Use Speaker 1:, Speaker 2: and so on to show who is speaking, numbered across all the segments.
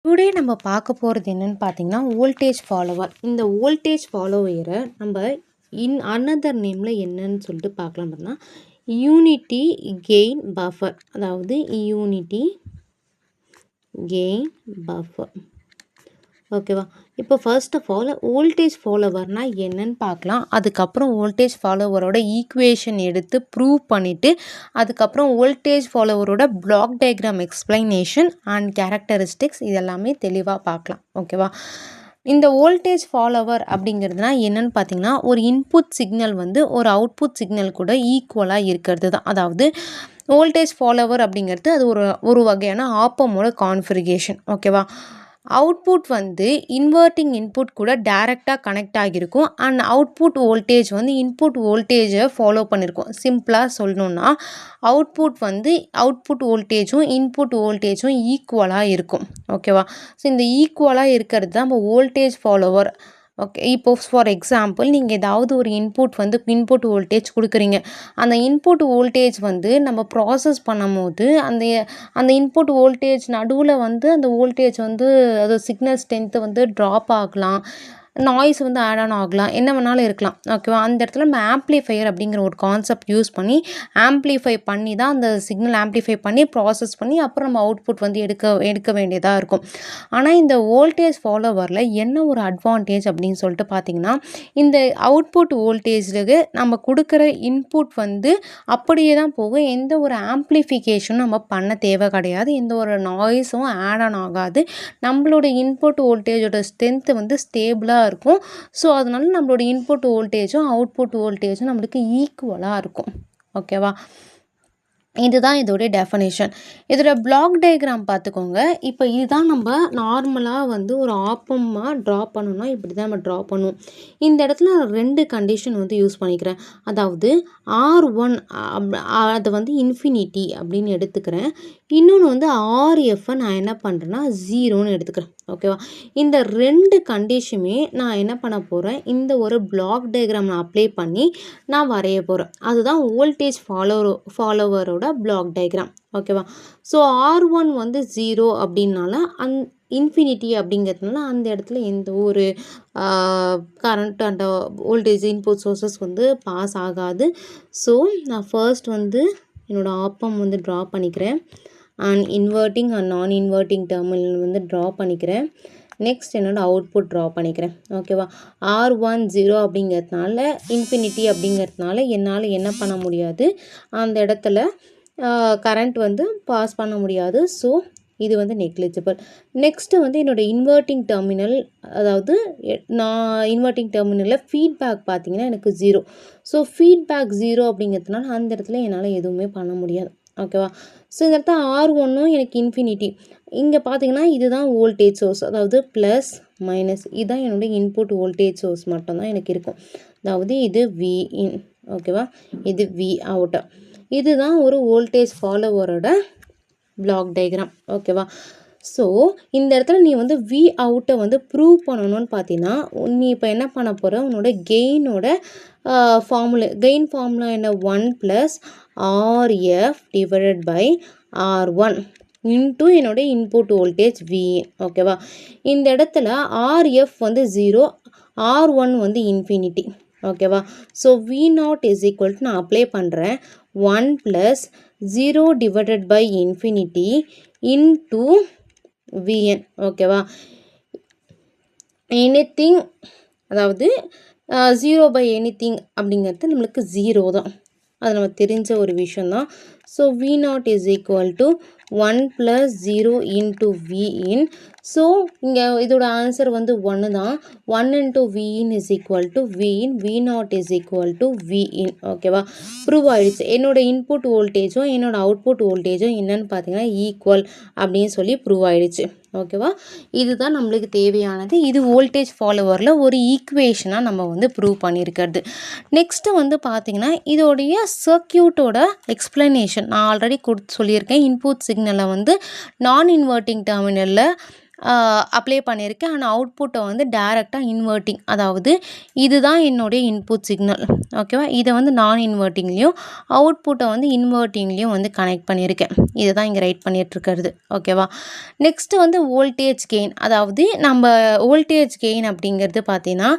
Speaker 1: Today நம்ம பார்க்க போகிறது என்னன்னு பார்த்தீங்கன்னா வோல்டேஜ் ஃபாலோவர். இந்த வோல்டேஜ் ஃபாலோவரை நம்ம அனதர் நேமில் என்னன்னு சொல்லிட்டு பார்க்கலாம். பார்த்தீங்கன்னா யூனிட்டி கெயின் பஃபர், அதாவது யூனிட்டி கெயின் பஃபர். ஓகேவா? இப்போ ஃபர்ஸ்ட் ஆஃப் ஆல் வோல்டேஜ் ஃபாலோவர்னால் என்னன்னு பார்க்கலாம். அதுக்கப்புறம் வோல்டேஜ் ஃபாலோவரோட ஈக்குவேஷன் எடுத்து ப்ரூவ் பண்ணிவிட்டு அதுக்கப்புறம் வோல்டேஜ் ஃபாலோவரோட block diagram explanation and characteristics இதெல்லாமே தெளிவாக பார்க்கலாம். ஓகேவா? இந்த வோல்டேஜ் ஃபாலோவர் அப்படிங்கிறதுனா என்னன்னு பார்த்தீங்கன்னா, ஒரு இன்புட் சிக்னல் வந்து ஒரு அவுட்புட் சிக்னல் கூட ஈக்குவலாக இருக்கிறது தான். அதாவது வோல்டேஜ் ஃபாலோவர் அப்படிங்கிறது அது ஒரு வகையான ஆப்பமோட கான்ஃபிகரேஷன். ஓகேவா? அவுட்புட் வந்து இன்வெர்ட்டிங் இன்புட் கூட டைரெக்டாக கனெக்ட் ஆகியிருக்கும் அண்ட் அவுட்புட் வோல்டேஜ் வந்து இன்புட் வோல்டேஜை ஃபாலோ பண்ணியிருக்கோம். சிம்பிளாக சொல்லணுன்னா அவுட்புட் வோல்டேஜும் இன்புட் வோல்டேஜும் ஈக்குவலாக இருக்கும். ஓகேவா? ஸோ இந்த ஈக்குவலாக இருக்கிறது தான் நம்ம வோல்டேஜ் ஃபாலோவர். ஓகே, இப்போ ஃபார் எக்ஸாம்பிள் நீங்கள் ஏதாவது ஒரு இன்புட் வோல்டேஜ் கொடுக்குறீங்க. அந்த இன்புட் வோல்டேஜ் வந்து நம்ம ப்ராசஸ் பண்ணும்போது அந்த இன்புட் வோல்டேஜ் நடுவில் வந்து அந்த வோல்டேஜ் வந்து அது சிக்னல் ஸ்ட்ரென்த்து வந்து ட்ராப் ஆகலாம், நாய்ஸ் வந்து ஆட் ஆன் ஆகலாம், என்ன வேணாலும் இருக்கலாம். ஓகேவா? அந்த இடத்துல நம்ம ஆம்ப்ளிஃபையர் அப்படிங்கிற ஒரு கான்செப்ட் யூஸ் பண்ணி ஆம்ப்ளிஃபை பண்ணி தான் அந்த சிக்னல் ஆம்ப்ளிஃபை பண்ணி ப்ராசஸ் பண்ணி அப்புறம் நம்ம அவுட்புட் வந்து எடுக்க வேண்டியதாக இருக்கும். ஆனால் இந்த வோல்டேஜ் ஃபாலோவரில் என்ன ஒரு அட்வான்டேஜ் அப்படின்னு சொல்லிட்டு பார்த்தீங்கன்னா, இந்த அவுட்புட் வோல்டேஜுக்கு நம்ம கொடுக்குற இன்புட் வந்து அப்படியே தான் போகும். எந்த ஒரு ஆம்ப்ளிஃபிகேஷனும் நம்ம பண்ண தேவை கிடையாது. எந்த ஒரு நாய்ஸும் ஆட் ஆன் ஆகாது. நம்மளோட இன்புட் வோல்டேஜோட ஸ்ட்ரென்த்து வந்து ஸ்டேபிளாக இருக்கும். ஸோ அதனால நம்மளோட இன்புட் வோல்டேஜும் அவுட்புட் வோல்டேஜும் நம்மளுக்கு ஈக்குவலாக இருக்கும். ஓகேவா? இதுதான் இதோடைய டெஃபனேஷன். இதோட பிளாக் டயக்ராம் பார்த்துக்கோங்க. இப்போ இதுதான் நம்ம நார்மலாக வந்து ஒரு ஆப்பமாக ட்ரா பண்ணணும்னா இப்படி தான் நம்ம ட்ரா பண்ணுவோம். இந்த இடத்துல நான் 2 கண்டிஷன் வந்து யூஸ் பண்ணிக்கிறேன். அதாவது R1 அதை வந்து இன்ஃபினிட்டி அப்படின்னு எடுத்துக்கிறேன். இன்னொன்று வந்து RFஐ நான் என்ன பண்ணுறேன்னா 0ன்னு எடுத்துக்கிறேன். ஓகேவா? இந்த 2 கண்டிஷனுமே நான் என்ன பண்ண போகிறேன், இந்த ஒரு பிளாக் டயக்ராம் நான் அப்ளை பண்ணி நான் வரைய போகிறேன். அதுதான் வோல்டேஜ் ஃபாலோவரோட பிளாக் டயக்ராம். ஓகேவா? ஸோ R1 வந்து 0 அப்படின்னால இன்ஃபினிட்டி அப்படிங்கிறதுனால அந்த இடத்துல எந்த ஒரு current and voltage input sources வந்து பாஸ் ஆகாது. ஸோ நான் ஃபர்ஸ்ட் வந்து என்னோடய ஆப்பம் வந்து ட்ரா பண்ணிக்கிறேன். அண்ட் இன்வெர்ட்டிங் அண்ட் நான் இன்வெர்ட்டிங் டெர்மினல் வந்து ட்ரா பண்ணிக்கிறேன். நெக்ஸ்ட் என்னோடய அவுட்புட் ட்ரா பண்ணிக்கிறேன். ஓகேவா? R1 0 அப்படிங்கிறதுனால இன்ஃபினிட்டி அப்படிங்கிறதுனால என்னால் என்ன பண்ண முடியாது, அந்த இடத்துல கரண்ட் வந்து பாஸ் பண்ண முடியாது. ஸோ இது வந்து நெக்லிஜிபிள். நெக்ஸ்ட்டு வந்து என்னோடய இன்வெர்ட்டிங் டெர்மினல், அதாவது நான் இன்வெர்ட்டிங் டெர்மினலில் ஃபீட்பேக் பார்த்தீங்கன்னா எனக்கு 0. ஸோ ஃபீட்பேக் 0 அப்படிங்கிறதுனால அந்த இடத்துல என்னால் எதுவுமே பண்ண முடியாது. ஓகேவா? ஸோ இந்த இடத்துல R1ம் எனக்கு இன்ஃபினிட்டி. இங்கே பார்த்தீங்கன்னா இதுதான் வோல்டேஜ் சோர்ஸ், அதாவது ப்ளஸ் மைனஸ் இதுதான் என்னுடைய இன்புட் வோல்டேஜ் சோர்ஸ் மட்டும்தான் எனக்கு இருக்கும். அதாவது இது Vin. ஓகேவா? இது Vout. இதுதான் ஒரு வோல்டேஜ் ஃபாலோவரோட பிளாக் டயக்ராம். ஓகேவா? ஸோ இந்த இடத்துல நீ வந்து Voutஐ வந்து ப்ரூவ் பண்ணணும்னு பார்த்தீங்கன்னா நீ இப்போ என்ன பண்ண போகிற, உன்னோட கெயின் ஃபார்முலா என்ன, 1 + RF divided by R1 into என்னோட இன்புட் வோல்டேஜ் Vin. ஓகேவா? இந்த இடத்துல RF வந்து 0, R1 வந்து இன்ஃபினிட்டி. ஓகேவா? ஸோ V0 = நான் அப்ளை பண்ணுறேன் 1 + 0 divided by infinity into Vn. ஓகேவா? எனிதிங், அதாவது 0/anything அப்படிங்கிறது நம்மளுக்கு 0 தான். அது நம்ம தெரிஞ்ச ஒரு விஷயந்தான். So V0 = 1 + 0 into Vin. So இங்கே இதோட ஆன்சர் வந்து 1 தான். 1 into Vin Vin. V0 Vin. ஓகேவா? ப்ரூவ் ஆகிடுச்சு. என்னோட இன்புட் வோல்டேஜும் என்னோட அவுட்புட் வோல்டேஜும் என்னன்னு பார்த்தீங்கன்னா ஈக்குவல் அப்படின்னு சொல்லி ப்ரூவ் ஆகிடுச்சு. ஓகேவா? இதுதான் நம்மளுக்கு தேவையானது. இது வோல்டேஜ் ஃபாலோவரில் ஒரு ஈக்குவேஷனாக நம்ம வந்து ப்ரூவ் பண்ணியிருக்கிறது. நெக்ஸ்ட்டு வந்து பார்த்திங்கன்னா இதோடைய சர்க்கியூட்டோட எக்ஸ்ப்ளனேஷன் நான் ஆல்ரெடி சொல்லியிருக்கேன். இன்புட் சிக்னலை வந்து நான் இன்வெர்ட்டிங் டெர்மினலில் அப்ளை பண்ணியிருக்கேன். அண்ட் அவுட்புட்டை வந்து டைரெக்டாக இன்வெர்ட்டிங், அதாவது இதுதான் என்னுடைய இன்புட் சிக்னல். ஓகேவா? இதை வந்து நான் இன்வெர்ட்டிங்லேயும் அவுட்புட்டை வந்து இன்வெர்ட்டிங்லேயும் வந்து கனெக்ட் பண்ணியிருக்கேன். இதை தான் இங்கே ரைட் பண்ணிகிட்ருக்கிறது. ஓகேவா? நெக்ஸ்ட்டு வந்து வோல்டேஜ் கெயின், அதாவது நம்ம வோல்டேஜ் கெயின் அப்படிங்கிறது பார்த்தீங்கன்னா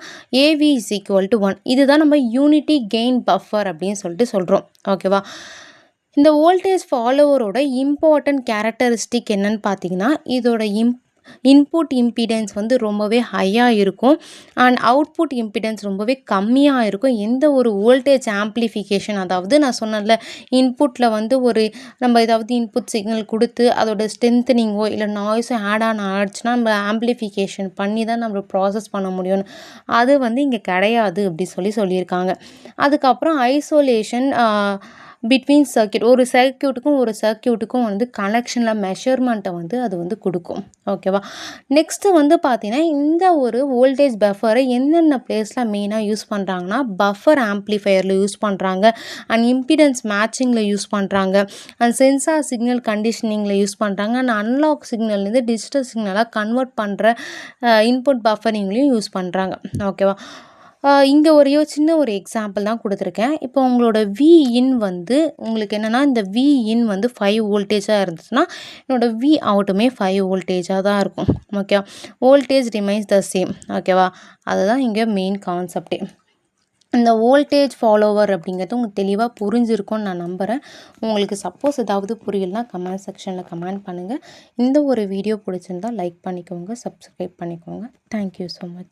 Speaker 1: AV இஸ் ஈக்குவல் டு 1. இதுதான் நம்ம யூனிட்டி கெயின் பஃபர் அப்படின்னு சொல்லிட்டு சொல்கிறோம். ஓகேவா? இந்த வோல்டேஜ் ஃபாலோவரோட இம்பார்ட்டன்ட் கேரக்டரிஸ்டிக் என்னன்னு பார்த்தீங்கன்னா, இதோட இன்புட் இம்பிடன்ஸ் வந்து ரொம்பவே ஹையாக இருக்கும் அண்ட் அவுட்புட் இம்பிடன்ஸ் ரொம்பவே கம்மியாக இருக்கும். எந்த ஒரு வோல்டேஜ் ஆம்ப்ளிஃபிகேஷன், அதாவது நான் சொன்னேன்ல, இன்புட்டில் வந்து நம்ம ஏதாவது இன்புட் சிக்னல் கொடுத்து அதோட ஸ்ட்ரென்த்தனிங்கோ இல்லை நாய்ஸோ ஆயிடுச்சுன்னா நம்ம ஆம்ப்ளிஃபிகேஷன் பண்ணி தான் நம்ம ப்ராசஸ் பண்ண முடியும். அது வந்து இங்கே கிடையாது அப்படி சொல்லியிருக்காங்க. அதுக்கப்புறம் ஐசோலேஷன் பிட்வீன் சர்க்யூட், ஒரு சர்க்யூட்டுக்கும் வந்து கனெக்ஷனில் மெஷர்மெண்ட்டை வந்து அது வந்து கொடுக்கும். ஓகேவா? நெக்ஸ்ட்டு வந்து பார்த்தீங்கன்னா, இந்த ஒரு வோல்டேஜ் பஃபரை எந்தெந்த பிளேஸில் மெயினாக யூஸ் பண்ணுறாங்கன்னா, பஃபர் ஆம்ப்ளிஃபையரில் யூஸ் பண்ணுறாங்க, அண்ட் இம்பிடன்ஸ் மேட்சிங்கில் யூஸ் பண்ணுறாங்க, அண்ட் சென்சார் சிக்னல் கண்டிஷனிங்கில் யூஸ் பண்ணுறாங்க, அண்ட் அனலாக் சிக்னல்லேருந்து டிஜிட்டல் சிக்னலாக கன்வெர்ட் பண்ணுற இன்புட் பஃபரிங்லேயும் யூஸ் பண்ணுறாங்க. ஓகேவா? இங்கே சின்ன ஒரு எக்ஸாம்பிள் தான் கொடுத்துருக்கேன். இப்போ உங்களோட Vin வந்து உங்களுக்கு என்னென்னா, இந்த Vin வந்து 5 வோல்டேஜாக இருந்துச்சுன்னா என்னோட Voutமே 5 வோல்டேஜாக தான் இருக்கும். ஓகேவா? Voltage remains the same. ஓகேவா? அதுதான் இங்கே மெயின் கான்செப்டே. இந்த வோல்டேஜ் ஃபாலோவர் அப்படிங்கிறது உங்களுக்கு தெளிவாக புரிஞ்சிருக்கும்னு நான் நம்புகிறேன். உங்களுக்கு சப்போஸ் ஏதாவது புரியலனா கமெண்ட் செக்ஷனில் கமெண்ட் பண்ணுங்கள். இந்த ஒரு வீடியோ பிடிச்சிருந்தால் லைக் பண்ணிக்கோங்க, சப்ஸ்கிரைப் பண்ணிக்கோங்க. Thank you so much.